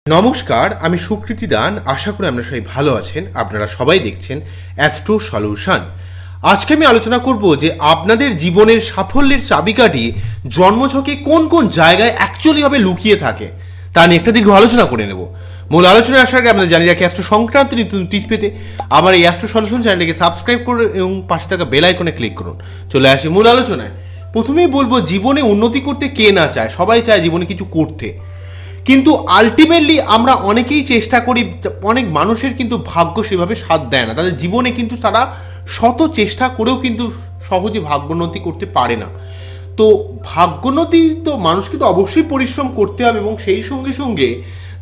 নমস্কার, আমি সুকৃতি দান। আশা করি আপনারা সবাই ভালো আছেন। আপনারা সবাই দেখছেন অ্যাস্ট্রো সলিউশন। আজকে আমি আলোচনা করব যে আপনাদের জীবনের সাফল্যের চাবিকাঠি জন্মছকে কোন কোন জায়গায় অ্যাকচুয়ালিভাবে লুকিয়ে থাকে তা নিয়ে একটা দীর্ঘ আলোচনা করে নেব। মূল আলোচনায় আসার আগে আপনাদের জানিয়ে রাখি, অ্যাস্ট্রো সংক্রান্ত নতুন টিপস পেতে আমার এই অ্যাস্ট্রো সলিউশন চ্যানেলটিকে সাবস্ক্রাইব করুন এবং পাশে থাকা বেল আইকনে ক্লিক করুন। চলে আসি মূল আলোচনায়। প্রথমেই বলবো, জীবনে উন্নতি করতে কে না চায়? সবাই চায় জীবনে কিছু করতে, কিন্তু আলটিমেটলি আমরা অনেকেই চেষ্টা করি। অনেক মানুষের কিন্তু ভাগ্য সেভাবে সাথ দেয় না, তাদের জীবনে কিন্তু তারা শত চেষ্টা করেও কিন্তু সহজে ভাগ্যোন্নতি করতে পারে না। তো ভাগ্যোন্নতি তো মানুষকে তো অবশ্যই পরিশ্রম করতে হবে, এবং সেই সঙ্গে সঙ্গে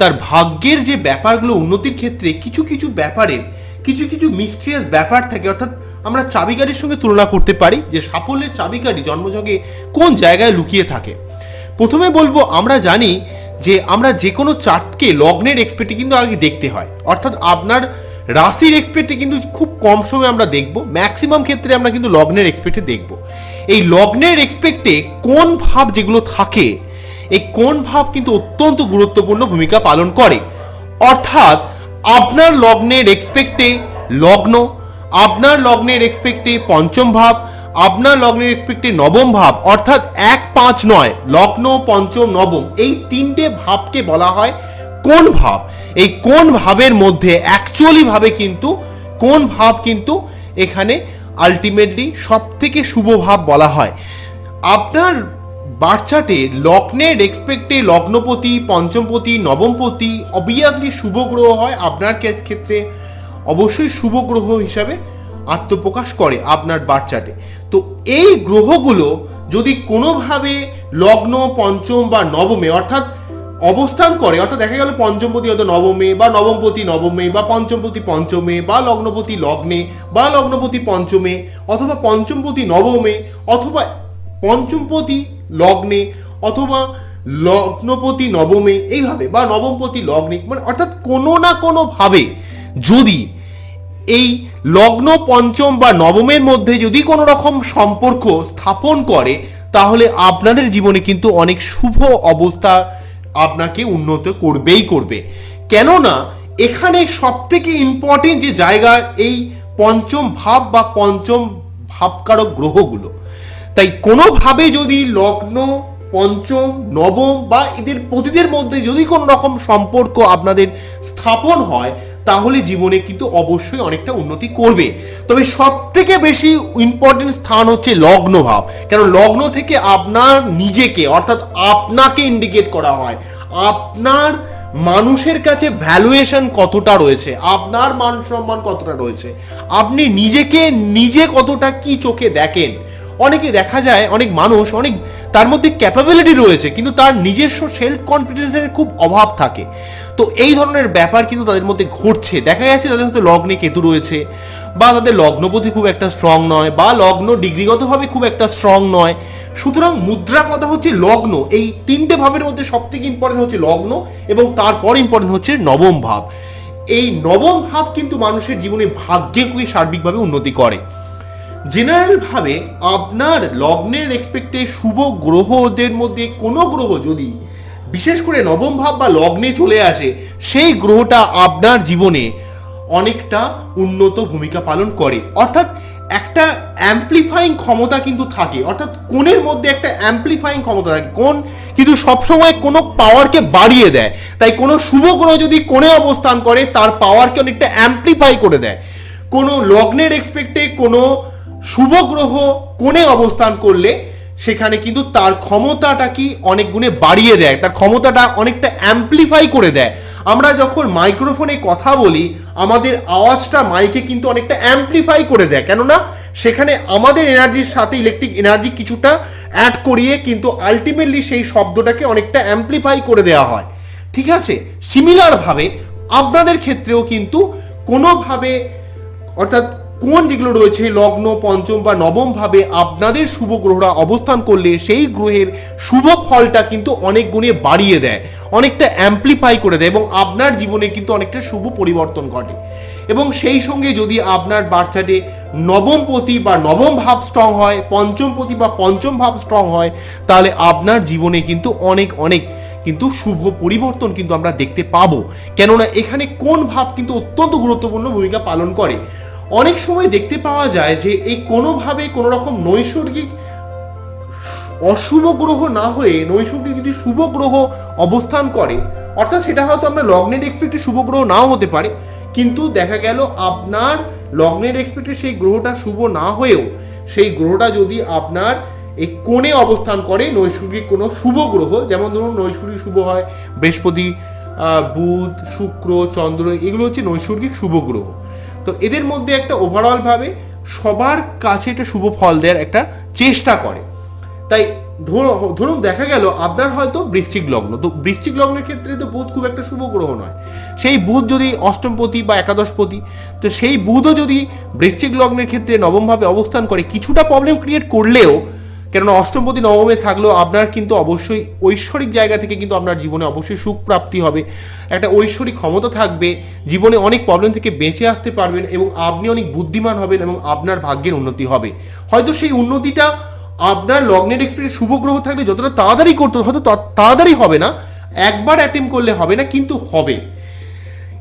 তার ভাগ্যের যে ব্যাপারগুলো উন্নতির ক্ষেত্রে কিছু কিছু ব্যাপারের কিছু মিস্ট্রিয়াস ব্যাপার থাকে। অর্থাৎ আমরা চাবিকাঠির সঙ্গে তুলনা করতে পারি যে সাফল্যের চাবিকাঠি জন্মযোগে কোন জায়গায় লুকিয়ে থাকে। প্রথমে বলবো, আমরা জানি যে আমরা যে কোনো চার্টকে লগ্নের এক্সপেক্টে কিন্তু আগে দেখতে হয়। অর্থাৎ আপনার রাশির এক্সপেক্টে কিন্তু খুব কম সময় আমরা দেখব, ম্যাক্সিমাম ক্ষেত্রে আমরা কিন্তু লগ্নের এক্সপেক্টে দেখব। এই লগ্নের এক্সপেক্টে কোন ভাব যেগুলো থাকে, এই কোন ভাব কিন্তু অত্যন্ত গুরুত্বপূর্ণ ভূমিকা পালন করে। অর্থাৎ আপনার লগ্নের এক্সপেক্টে লগ্ন, আপনার লগ্নের এক্সপেক্টে পঞ্চম ভাব, আপনার লগ্নের এক্সপেক্টে নবম ভাব, অর্থাৎ 1, 5, 9 লগ্ন, পঞ্চম, নবম, এই তিনটে ভাবকে বলা হয় কোন ভাব। এই কোন ভাবের মধ্যে অ্যাকচুয়ালি ভাবে কিন্তু কোন ভাব কিন্তু এখানে আলটিমেটলি সব থেকে শুভ ভাব বলা হয়। আপনার বার্চাটে লগ্নের এক্সপেক্টে লগ্নপতি, পঞ্চমপতি, নবমপতি অবভিয়াসলি শুভ গ্রহ হয়। আপনার ক্ষেত্রে অবশ্যই শুভ গ্রহ হিসাবে আত্মপ্রকাশ করে আপনার বার্চাটে। তো এই গ্রহগুলো যদি কোনোভাবে লগ্ন, পঞ্চম বা নবমে অর্থাৎ অবস্থান করে, অর্থাৎ দেখা গেল পঞ্চমপতি হয়তো নবমে, বা নবমপতি নবমে, বা পঞ্চমপতি পঞ্চমে, বা লগ্নপতি লগ্নে, বা লগ্নপতি পঞ্চমে, অথবা পঞ্চমপতি নবমে, অথবা পঞ্চমপতি লগ্নে, অথবা লগ্নপতি নবমে, এইভাবে, বা নবমপতি লগ্নে, মানে অর্থাৎ কোনো না কোনোভাবে যদি এই লগ্ন, পঞ্চম বা নবমের মধ্যে যদি কোনো রকম সম্পর্ক স্থাপন করে, তাহলে আপনাদের জীবনে কিন্তু অনেক শুভ অবস্থা আপনাকে উন্নত করবেই করবে। কেননা এখানে সবথেকে ইম্পর্টেন্ট যে জায়গা এই পঞ্চম ভাব বা পঞ্চম ভাবকারক গ্রহগুলো। তাই কোনোভাবে যদি লগ্ন, পঞ্চম, নবম বা এদের প্রতিদের মধ্যে যদি কোনো রকম সম্পর্ক আপনাদের স্থাপন হয়, তাহলে জীবনে কিন্তু অবশ্যই অনেকটা উন্নতি করবে। তবে সব থেকে বেশি ইম্পর্টেন্ট স্থান হচ্ছে লগ্ন ভাব। কেন লগ্ন থেকে আপনার নিজেকে অর্থাৎ আপনাকে ইন্ডিকেট করা হয়, আপনার মানুষের কাছে ভ্যালুয়েশন কতটা রয়েছে, আপনার মান সম্মান কতটা রয়েছে, আপনি নিজেকে নিজে কতটা কি চোখে দেখেন। অনেকে দেখা যায় অনেক মানুষ অনেক তার মধ্যে ক্যাপাবিলিটি রয়েছে, কিন্তু তার নিজস্ব সেলফ কনফিডেন্সের খুব অভাব থাকে। তো এই ধরনের ব্যাপার কিন্তু তাদের মধ্যে ঘটছে। দেখা যাচ্ছে তাদের হয়তো লগ্নে কেতু রয়েছে, বা তাদের লগ্নপতি খুব একটা স্ট্রং নয়, বা লগ্ন ডিগ্রিগতভাবে খুব একটা স্ট্রং নয়। সুতরাং মুদ্রা কথা হচ্ছে লগ্ন। এই তিনটে ভাবের মধ্যে সব থেকে ইম্পর্টেন্ট হচ্ছে লগ্ন, এবং তারপর ইম্পর্টেন্ট হচ্ছে নবম ভাব। এই নবম ভাব কিন্তু মানুষের জীবনে ভাগ্যকে সার্বিকভাবে উন্নতি করে। জেনারেল ভাবে আপনার লগ্নের এক্সপেক্টে শুভ গ্রহদের মধ্যে কোনো গ্রহ যদি বিশেষ করে নবম ভাব বা লগ্নে চলে আসে, সেই গ্রহটা আপনার জীবনে অনেকটা উন্নত ভূমিকা পালন করে। অর্থাৎ একটা অ্যাম্পলিফাইং ক্ষমতা কিন্তু থাকে, অর্থাৎ কোণের মধ্যে একটা অ্যাম্পলিফাইং ক্ষমতা থাকে। কোণ কিন্তু সবসময় কোনো পাওয়ারকে বাড়িয়ে দেয়। তাই কোনো শুভ গ্রহ যদি কোণে অবস্থান করে, তার পাওয়ারকে অনেকটা অ্যাম্পলিফাই করে দেয়। কোনো লগ্নের এক্সপেক্টে কোনো শুভ গ্রহ কোণে অবস্থান করলে সেখানে কিন্তু তার ক্ষমতাটা কি অনেক গুণে বাড়িয়ে দেয়, তার ক্ষমতাটা অনেকটা অ্যাম্পলিফাই করে দেয়। আমরা যখন মাইক্রোফোনে কথা বলি, আমাদের আওয়াজটা মাইকে কিন্তু অনেকটা অ্যাম্পলিফাই করে দেয়, কেননা সেখানে আমাদের এনার্জির সাথে ইলেকট্রিক এনার্জি কিছুটা অ্যাড করিয়ে কিন্তু আলটিমেটলি সেই শব্দটাকে অনেকটা অ্যাম্পলিফাই করে দেওয়া হয়। ঠিক আছে, সিমিলারভাবে আপনাদের ক্ষেত্রেও কিন্তু কোনোভাবে অর্থাৎ কোন যেগুলো রয়েছে লগ্ন, পঞ্চম বা নবম ভাবে আপনাদের শুভ গ্রহরা অবস্থান করলে সেই গ্রহের শুভ ফলটা কিন্তু অনেক গুণে বাড়িয়ে দেয়, অনেকটা অ্যাম্পলিফাই করে দেয়, এবং আপনার জীবনে কিন্তু অনেকটা শুভ পরিবর্তন ঘটে। এবং সেই সঙ্গে যদি আপনার বার্থচার্টে নবমপতি বা নবম ভাব স্ট্রং হয়, পঞ্চমপতি বা পঞ্চম ভাব স্ট্রং হয়, তাহলে আপনার জীবনে কিন্তু অনেক অনেক কিন্তু শুভ পরিবর্তন কিন্তু আমরা দেখতে পাবো, কেননা এখানে কোন ভাব কিন্তু অত্যন্ত গুরুত্বপূর্ণ ভূমিকা পালন করে। অনেক সময় দেখতে পাওয়া যায় যে এই কোনোভাবে কোনো রকম নৈসর্গিক অশুভ গ্রহ না হয়ে নৈসর্গিক যদি শুভ গ্রহ অবস্থান করে, অর্থাৎ সেটা হয়তো আমরা লগ্নের এক্সপেক্টে শুভ গ্রহ নাও হতে পারে, কিন্তু দেখা গেল আপনার লগ্নের এক্সপেক্টে সেই গ্রহটা শুভ না হয়েও সেই গ্রহটা যদি আপনার এই কোণে অবস্থান করে নৈসর্গিক কোনো শুভ গ্রহ, যেমন ধরুন নৈসর্গিক শুভ হয় বৃহস্পতি, বুধ, শুক্র, চন্দ্র, এগুলো হচ্ছে নৈসর্গিক শুভ গ্রহ। তো এদের মধ্যে একটা ওভারঅলভাবে সবার কাছে একটা শুভ ফল দেওয়ার একটা চেষ্টা করে। তাই ধরুন দেখা গেল আপনার হয়তো বৃশ্চিক লগ্ন, তো বৃশ্চিক লগ্নের ক্ষেত্রে তো বুধ খুব একটা শুভ গ্রহ নয়। সেই বুধ যদি অষ্টমপতি বা একাদশপতি, তো সেই বুধও যদি বৃশ্চিক লগ্নের ক্ষেত্রে নবমভাবে অবস্থান করে কিছুটা প্রবলেম ক্রিয়েট করলেও, কেননা অষ্টমপতি নবমে থাকলেও আপনার কিন্তু অবশ্যই ঐশ্বরিক জায়গা থেকে কিন্তু আপনার জীবনে অবশ্যই সুখ প্রাপ্তি হবে, একটা ঐশ্বরিক ক্ষমতা থাকবে, জীবনে অনেক প্রবলেম থেকে বেঁচে আসতে পারবেন এবং আপনি অনেক বুদ্ধিমান হবেন এবং আপনার ভাগ্যের উন্নতি হবে। হয়তো সেই উন্নতিটা আপনার লগ্নের এক্সপেক্টে শুভ গ্রহ থাকলে যতটা তাড়াতাড়ি করতে হয়তো তাড়াতাড়ি হবে না, একবার অ্যাটেম্প করলে হবে না, কিন্তু হবে।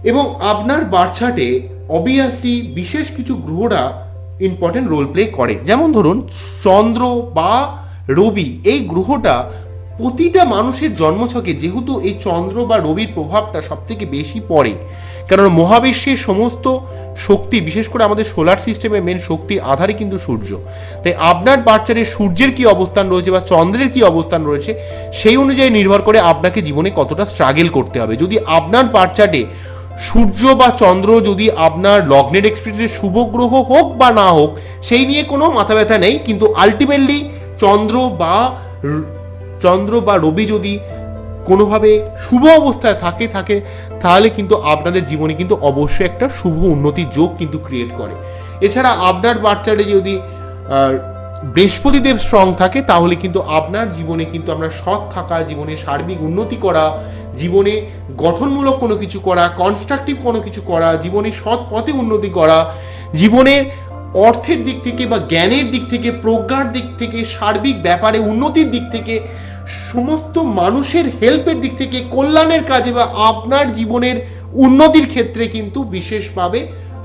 এবং আপনার বার্থ চার্টে অবভিয়াসলি বিশেষ কিছু গ্রহরা ইম্পর্টেন্ট রোল প্লে করে। যেমন ধরুন চন্দ্র বা রবি, এই গ্রহটা প্রতিটা মানুষের জন্মছকে যেহেতু এই চন্দ্র বা রবির প্রভাবটা সব থেকে বেশি পড়ে, কারণ মহাবিশ্বের সমস্ত শক্তি, বিশেষ করে আমাদের সোলার সিস্টেমের মেন শক্তির আধারে কিন্তু সূর্য। তাই আপনার বাচ্চারে সূর্যের কি অবস্থান রয়েছে বা চন্দ্রের কি অবস্থান রয়েছে সেই অনুযায়ী নির্ভর করে আপনাকে জীবনে কতটা স্ট্রাগল করতে হবে। যদি আপনার বাচ্চাটে সূর্য বা চন্দ্র যদি আপনার লগ্নের এক্সপেক্টে শুভ গ্রহ হোক বা না হোক সেই নিয়ে কোনো মাথা ব্যথা নেই, কিন্তু আলটিমেটলি চন্দ্র বা রবি যদি কোনোভাবে শুভ অবস্থায় থাকে তাহলে কিন্তু আপনাদের জীবনে কিন্তু অবশ্যই একটা শুভ উন্নতির যোগ কিন্তু ক্রিয়েট করে। এছাড়া আপনার বাচ্চারে যদি বৃহস্পতিদেব স্ট্রং থাকে তাহলে কিন্তু আপনার জীবনে কিন্তু আপনার সৎ থাকা, জীবনে সার্বিক উন্নতি করা, জীবনে গঠনমূলক কোনো কিছু করা, কনস্ট্রাকটিভ কোনো কিছু করা, জীবনে সৎ পথে উন্নতি করা, জীবনের অর্থের দিক থেকে বা জ্ঞানের দিক থেকে, প্রজ্ঞার দিক থেকে, সার্বিক ব্যাপারে উন্নতির দিক থেকে, সমস্ত মানুষের হেল্পের দিক থেকে, কল্যাণের কাজে বা আপনার জীবনের উন্নতির ক্ষেত্রে কিন্তু বিশেষভাবে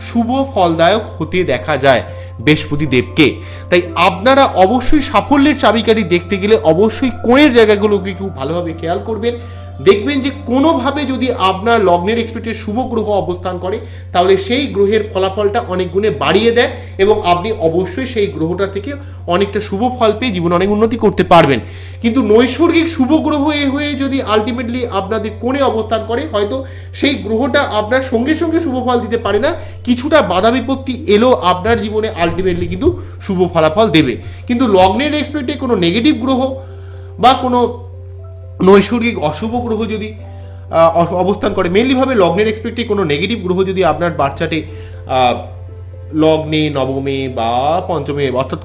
শুভ ফলদায়ক হতে দেখা যায় বৃহস্পতি দেবকে। তাই আপনারা অবশ্যই সাফল্যের চাবিকাঠি দেখতে গেলে অবশ্যই কোণের জায়গাগুলোকে খুব ভালোভাবে খেয়াল করবেন। দেখবেন যে কোনোভাবে যদি আপনার লগ্নের এক্সপেক্টে শুভ গ্রহ অবস্থান করে তাহলে সেই গ্রহের ফলাফলটা অনেক গুণে বাড়িয়ে দেয় এবং আপনি অবশ্যই সেই গ্রহটা থেকে অনেকটা শুভ ফল পেয়ে জীবনে অনেক উন্নতি করতে পারবেন। কিন্তু নৈসর্গিক শুভ গ্রহ হয়ে যদি আলটিমেটলি আপনাদের কোণে অবস্থান করে, হয়তো সেই গ্রহটা আপনার সঙ্গে সঙ্গে শুভ ফল দিতে পারে না, কিছুটা বাধা বিপত্তি এলেও আপনার জীবনে আলটিমেটলি কিন্তু শুভ ফলাফল দেবে। কিন্তু লগ্নের এক্সপেক্টে কোনো নেগেটিভ গ্রহ বা কোনো নৈসর্গিক অশুভ গ্রহ যদি অবস্থান করে, মেনলিভাবে লগ্নের এক্সপেক্টে কোনো নেগেটিভ গ্রহ যদি আপনার বাচ্চাটে লগ্নে, নবমে বা পঞ্চমে অর্থাৎ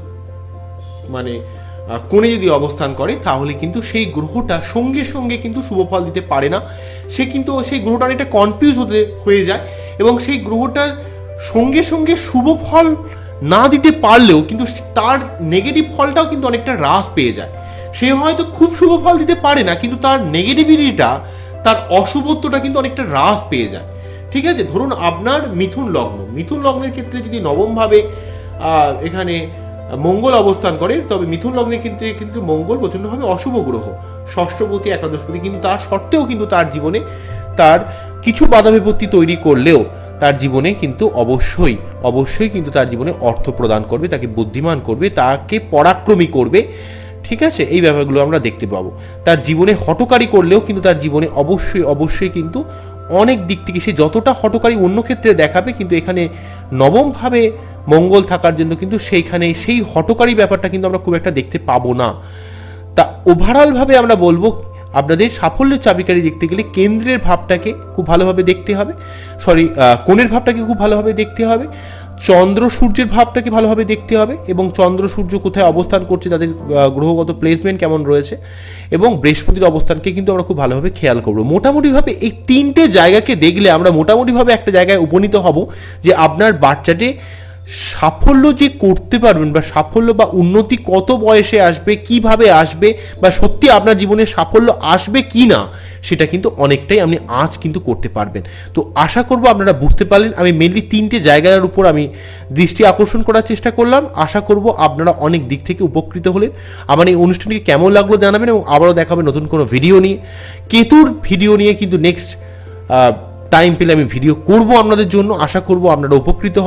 মানে কোণে যদি অবস্থান করে তাহলে কিন্তু সেই গ্রহটা সঙ্গে সঙ্গে কিন্তু শুভ ফল দিতে পারে না, সে কিন্তু সেই গ্রহটা অনেকটা কনফিউজ হয়ে যায় এবং সেই গ্রহটার সঙ্গে সঙ্গে শুভ ফল না দিতে পারলেও কিন্তু তার নেগেটিভ ফলটাও কিন্তু অনেকটা হ্রাস পেয়ে যায়। সে হয়তো খুব শুভ ফল দিতে পারে না, কিন্তু তার নেগেটিভিটিটা, তার অশুভত্বটা কিন্তু অনেকটা হ্রাস পেয়ে যায়। ঠিক আছে, ধরুন আপনার মিথুন লগ্নের ক্ষেত্রে যদি নবমভাবে এখানে মঙ্গল অবস্থান করে, তবে মিথুন লগ্নের ক্ষেত্রে কিন্তু মঙ্গল প্রচণ্ডভাবে অশুভ গ্রহ, ষষ্ঠপতি, একাদশপতি, কিন্তু তার সত্ত্বেও কিন্তু তার জীবনে তার কিছু বাধা বিপত্তি তৈরি করলেও তার জীবনে কিন্তু অবশ্যই কিন্তু তার জীবনে অর্থ প্রদান করবে, তাকে বুদ্ধিমান করবে, তাকে পরাক্রমী করবে। ঠিক আছে, এই ব্যাপারগুলো আমরা দেখতে পাবো। তার জীবনে হঠকারী করলেও কিন্তু তার জীবনে অবশ্যই কিন্তু অনেক দিক থেকে সে যতটা হঠকারী অন্য ক্ষেত্রে দেখাবে, কিন্তু এখানে নবমভাবে মঙ্গল থাকার জন্য কিন্তু সেইখানে সেই হঠকারী ব্যাপারটা কিন্তু আমরা খুব একটা দেখতে পাবো না। তা ওভারঅলভাবে আমরা বলবো আপনাদের সাফল্যের চাবিকাঠি দেখতে গেলে কেন্দ্রের ভাবটাকে খুব ভালোভাবে দেখতে হবে, কোণের ভাবটাকে খুব ভালোভাবে দেখতে হবে, চন্দ্র সূর্যের ভাবটাকে ভালোভাবে দেখতে হবে এবং চন্দ্র সূর্য কোথায় অবস্থান করছে, তাদের গ্রহগত প্লেসমেন্ট কেমন রয়েছে, এবং বৃহস্পতির অবস্থানকে কিন্তু আমরা খুব ভালোভাবে খেয়াল করবো। মোটামুটিভাবে এই তিনটে জায়গাকে দেখলে আমরা মোটামুটিভাবে একটা জায়গায় উপনীত হব যে আপনার বাচ্চাটি সাফল্য যে করতে পারবেন বা সাফল্য বা উন্নতি কত বয়সে আসবে, কিভাবে আসবে, বা সত্যি আপনার জীবনে সাফল্য আসবে কি না, সেটা কিন্তু অনেকটাই আপনি আজ কিন্তু করতে পারবেন। তো আশা করব আপনারা বুঝতে পারলেন। আমি মেনলি 3টে জায়গার উপর আমি দৃষ্টি আকর্ষণ করার চেষ্টা করলাম। আশা করব আপনারা অনেক দিক থেকে উপকৃত হলেন। আমার এই অনুষ্ঠানটিকে কেমন লাগলো জানাবেন, এবং আবারও দেখাবেন নতুন কোনো ভিডিও নিয়ে। কেতুর ভিডিও নিয়ে কিন্তু নেক্সট টাইম পেলে আমি ভিডিও করব আপনাদের জন্য। আশা করব আপনারা উপকৃত হবেন।